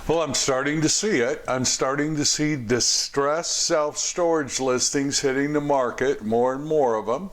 Well, I'm starting to see it. I'm starting to see distressed self-storage listings hitting the market, more and more of them.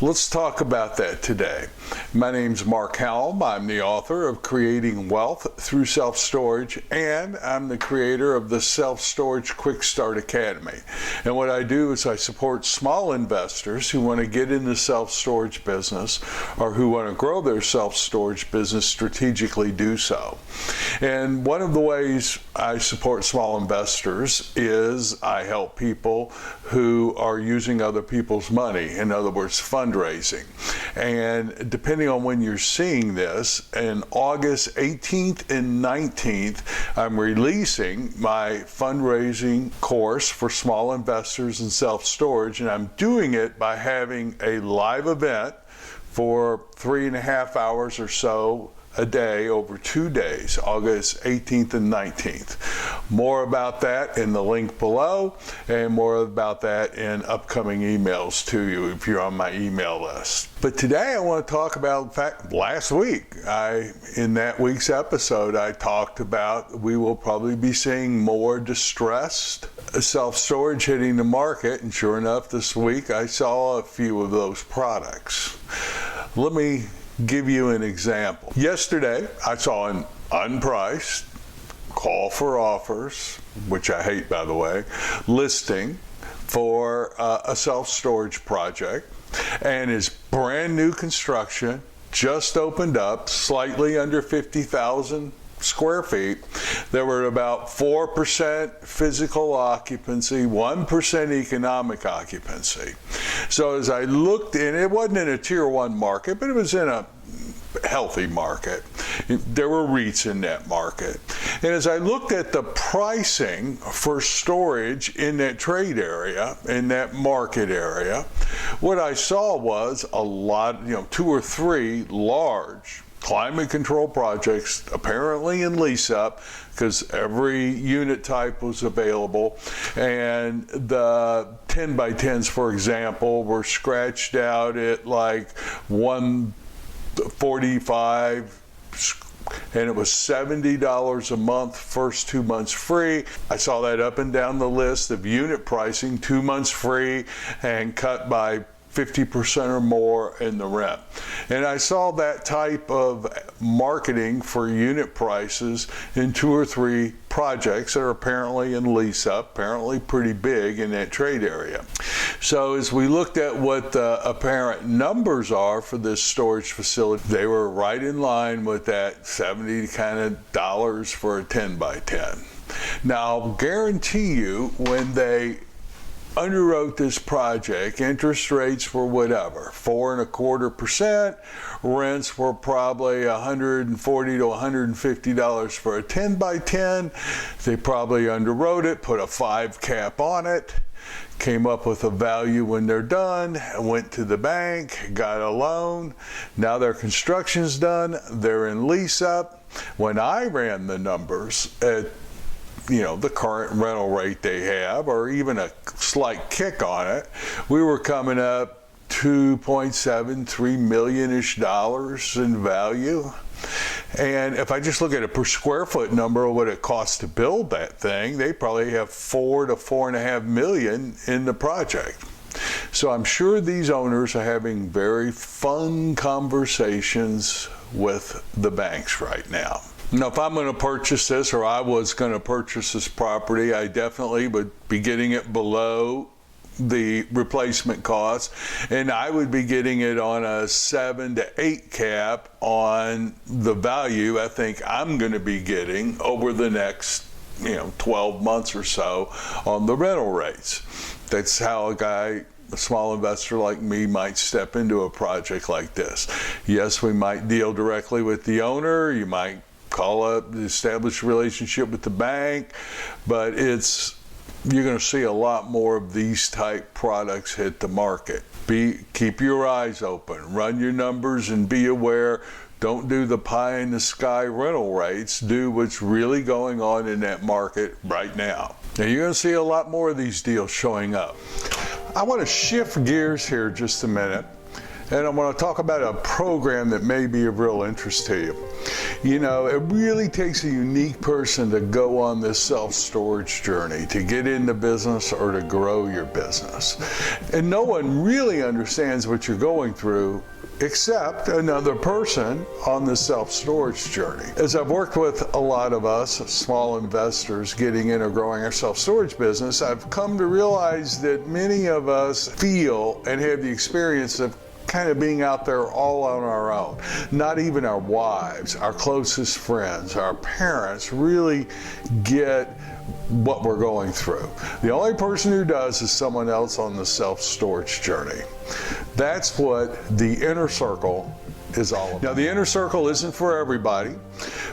Let's talk about that today. My name's Mark Helm. I'm the author of Creating Wealth Through Self-Storage, and I'm the creator of the Self-Storage Quickstart Academy. And what I do is I support small investors who want to get in the self-storage business or who want to grow their self-storage business strategically do so. And one of the ways I support small investors is I help people who are using other people's money, in other words, fundraising. And depending on when you're seeing this, in August 18th and 19th, I'm releasing my fundraising course for small investors in self-storage, and I'm doing it by having a live event for 3.5 hours or so a day over 2 days, August 18th and 19th. More about that in the link below, and more about that in upcoming emails to you if you're on my email list. But today I want to talk about, in fact, last week, in that week's episode, I talked about we will probably be seeing more distressed self-storage hitting the market, and sure enough, this week I saw a few of those products. Let me give you an example. Yesterday, I saw an unpriced call for offers, which I hate, by the way, listing for a self-storage project, and it's brand new construction, just opened up, slightly under 50,000 square feet. There were about 4% physical occupancy, 1% economic occupancy. So as I looked in, it wasn't in a tier 1 market, but it was in a healthy market. There were REITs in that market. And as I looked at the pricing for storage in that trade area, in that market area, what I saw was a lot, 2 or 3 large climate control projects apparently in lease up, because every unit type was available, and the 10 by 10s, for example, were scratched out at like $145, and it was $70 a month, first 2 months free. I saw that up and down the list of unit pricing, 2 months free and cut by 50% or more in the rent. And I saw that type of marketing for unit prices in 2 or 3 projects that are apparently in lease up, apparently pretty big in that trade area. So as we looked at what the apparent numbers are for this storage facility, they were right in line with that $70 kind of dollars for a 10 by 10. Now, I'll guarantee you when they underwrote this project, interest rates were whatever, 4.25%, rents were probably $140 to $150 for a 10 by 10. They probably underwrote it, put a 5 cap on it, came up with a value when they're done, went to the bank, got a loan. Now their construction's done, they're in lease up. When I ran the numbers at the current rental rate they have, or even a slight kick on it, we were coming up $2.73 million-ish in value. And if I just look at a per square foot number of what it costs to build that thing, they probably have $4 to $4.5 million in the project. So I'm sure these owners are having very fun conversations with the banks right now. Now, if I'm going to purchase this, or I was going to purchase this property, I definitely would be getting it below the replacement cost, and I would be getting it on a 7 to 8 cap on the value I think I'm going to be getting over the next 12 months or so on the rental rates. That's how a small investor like me might step into a project like this. Yes, we might deal directly with the owner, you might call up, establish a relationship with the bank, but you're going to see a lot more of these type products hit the market. Keep your eyes open, run your numbers, and be aware. Don't do the pie in the sky rental rates. Do what's really going on in that market right now. Now you're going to see a lot more of these deals showing up. I want to shift gears here just a minute and I want to talk about a program that may be of real interest to you. You know, it really takes a unique person to go on this self-storage journey, to get into business or to grow your business. And no one really understands what you're going through except another person on the self-storage journey. As I've worked with a lot of us, small investors, getting into growing our self-storage business, I've come to realize that many of us feel and have the experience of kind of being out there all on our own. Not even our wives, our closest friends, our parents really get what we're going through. The only person who does is someone else on the self-storage journey. That's what the inner circle is all about. Now, the inner circle isn't for everybody,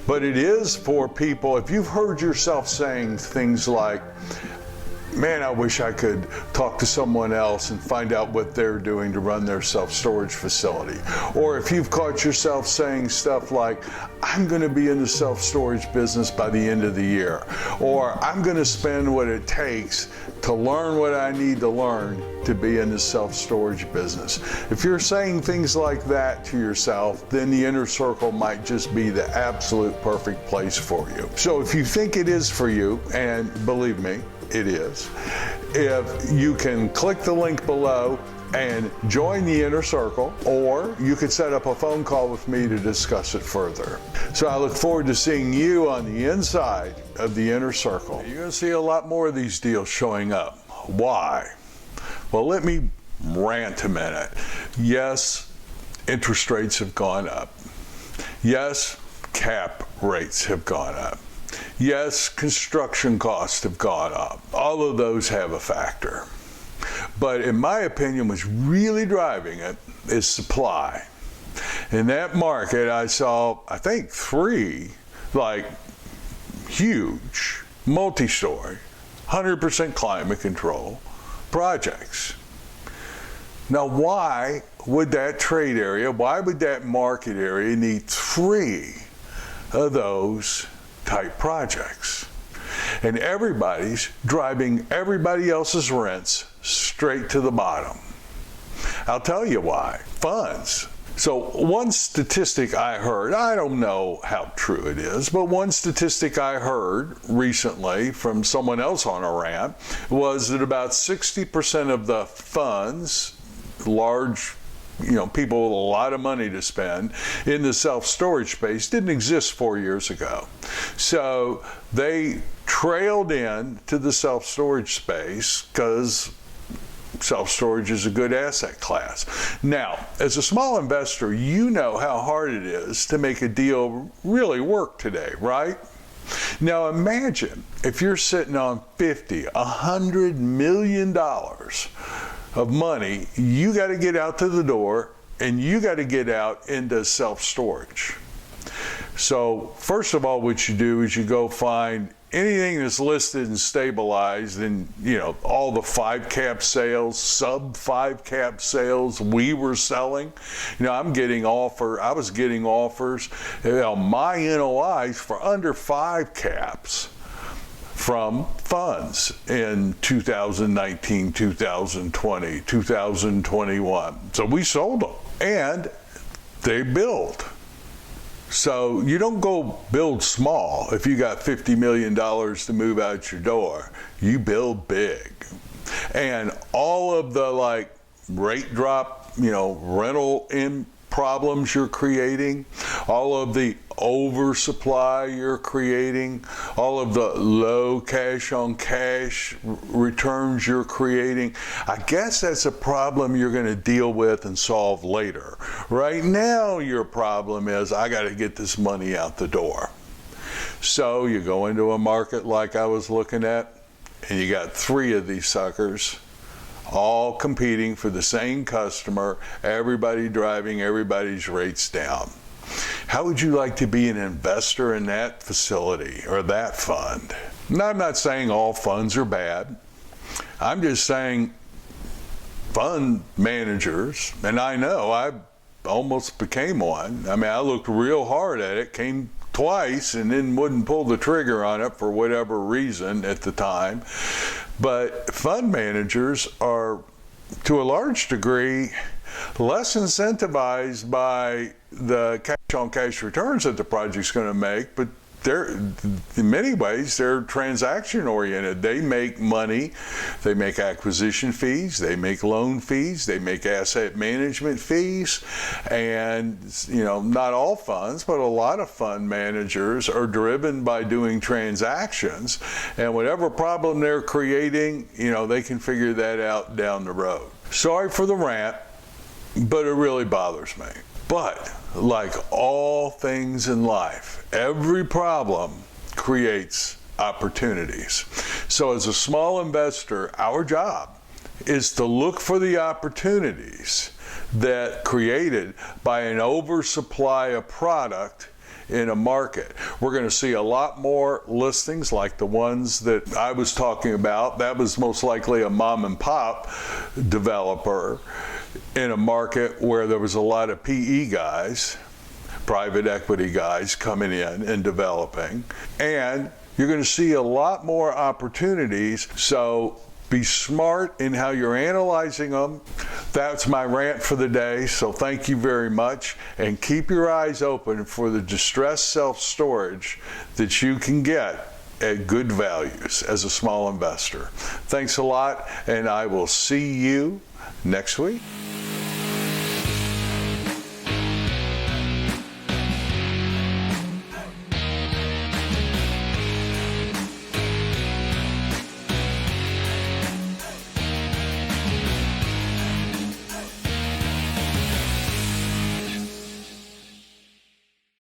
but it is for people. If you've heard yourself saying things like, man, I wish I could talk to someone else and find out what they're doing to run their self-storage facility. Or if you've caught yourself saying stuff like, I'm going to be in the self-storage business by the end of the year. Or I'm going to spend what it takes to learn what I need to learn to be in the self-storage business. If you're saying things like that to yourself, then the inner circle might just be the absolute perfect place for you. So if you think it is for you, and believe me, it is, if you can click the link below and join the inner circle, or you could set up a phone call with me to discuss it further. So I look forward to seeing you on the inside of the inner circle. You're going to see a lot more of these deals showing up. Why? Well, let me rant a minute. Yes, interest rates have gone up. Yes, cap rates have gone up. Yes, construction costs have gone up. All of those have a factor. But in my opinion, what's really driving it is supply. In that market, I saw, I think, 3 huge, multi-story, 100% climate control projects. Now, why would that trade area, why would that market area need 3 of those type projects? And everybody's driving everybody else's rents straight to the bottom. I'll tell you why. Funds. So one statistic I heard, I don't know how true it is, but one statistic I heard recently from someone else on a rant was that about 60% of the funds, large people with a lot of money to spend in the self-storage space, didn't exist 4 years ago. So they trailed in to the self-storage space because self-storage is a good asset class. Now, as a small investor, you know how hard it is to make a deal really work today, right? Now imagine if you're sitting on $50, $100 million of money, you got to get out to the door and you got to get out into self-storage. So first of all, what you do is you go find anything that's listed and stabilized, and all the 5-cap sales, sub 5-cap sales we were selling. I was getting offers on my NOIs for under 5 caps from funds in 2019, 2020, 2021. So we sold them and they build. So you don't go build small if you got $50 million to move out your door. You build big. And all of the rate drop, rental in problems you're creating, all of the oversupply you're creating, all of the low cash on cash returns you're creating, I guess that's a problem you're going to deal with and solve later. Right now, your problem is, I got to get this money out the door. So you go into a market like I was looking at, and you got 3 of these suckers all competing for the same customer, everybody driving everybody's rates down. How would you like to be an investor in that facility or that fund? Now, I'm not saying all funds are bad. I'm just saying fund managers, and I know I almost became one. I looked real hard at it, came twice and then wouldn't pull the trigger on it for whatever reason at the time. But fund managers are, to a large degree, less incentivized by the cash-on-cash returns that the project's going to make, but in many ways, they're transaction oriented. They make money, they make acquisition fees, they make loan fees, they make asset management fees, and not all funds, but a lot of fund managers are driven by doing transactions, and whatever problem they're creating, they can figure that out down the road. Sorry for the rant, but it really bothers me. But like all things in life, every problem creates opportunities. So as a small investor, our job is to look for the opportunities that created by an oversupply of product in a market. We're going to see a lot more listings like the ones that I was talking about. That was most likely a mom and pop developer in a market where there was a lot of PE guys, private equity guys coming in and developing. And you're going to see a lot more opportunities. So be smart in how you're analyzing them. That's my rant for the day. So thank you very much. And keep your eyes open for the distressed self-storage that you can get at good values as a small investor. Thanks a lot, and I will see you next week.